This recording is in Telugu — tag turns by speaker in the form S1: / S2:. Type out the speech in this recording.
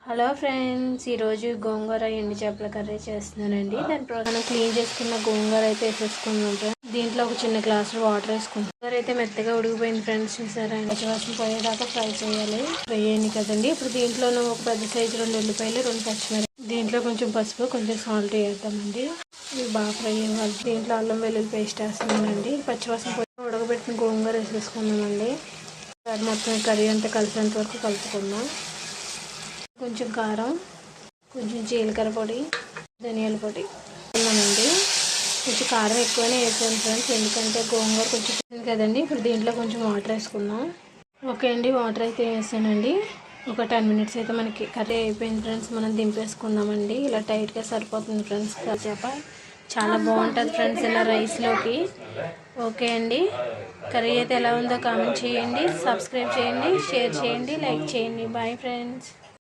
S1: హలో ఫ్రెండ్స్, ఈరోజు గోంగూర ఎండు చేపల కర్రీ చేస్తున్నానండి. దాని మనం క్లీన్ చేసుకున్న గోంగూర అయితే వేసేసుకున్నాం ఫ్రెండ్స్. దీంట్లో ఒక చిన్న గ్లాసులో వాటర్ వేసుకుంటాం. గోంగూర అయితే మెత్తగా ఉడికిపోయింది ఫ్రెండ్స్. చూసారా, పచ్చివాసన పోయేదాకా ఫ్రై చేయాలి. ఫ్రై అయ్యింది కదండి. ఇప్పుడు దీంట్లోనూ ఒక పెద్ద సైజు 2 ఉల్లిపాయలు, 2 పచ్చిమిరపకాయలు, దీంట్లో కొంచెం పసుపు, కొంచెం సాల్ట్ వేద్దామండి. ఇవి బాగా ఫ్రై అవ్వాలి. దీంట్లో అల్లం వెల్లుల్లి పేస్ట్ వేస్తున్నానండి. పచ్చివాసన పోయి ఉడకబెట్టిన గోంగూర వేసేసుకున్నామండి. మొత్తం కర్రీ అంతా కలిసేంత వరకు కలుపుకుందాం. కొంచెం కారం, కొంచెం జీలకర్ర పొడి, ధనియాల పొడి వేసుకున్నామండి. కొంచెం కారం ఎక్కువనే వేసాను ఫ్రెండ్స్, ఎందుకంటే గోంగూర కొంచెం కదండి. ఇప్పుడు దీంట్లో కొంచెం వాటర్ వేసుకుందాం. ఓకే అండి, వాటర్ అయితే వేసానండి. ఒక 10 మినిట్స్ అయితే మనకి కర్రీ అయిపోయింది ఫ్రెండ్స్. మనం దింపేసుకుందామండి. ఇలా టైట్గా సరిపోతుంది ఫ్రెండ్స్. చేప చాలా బాగుంటుంది ఫ్రెండ్స్ ఇలా రైస్లోకి. ఓకే అండి, కర్రీ అయితే ఎలా ఉందో కామెంట్ చేయండి, సబ్స్క్రైబ్ చేయండి, షేర్ చేయండి, లైక్ చేయండి. Bye friends.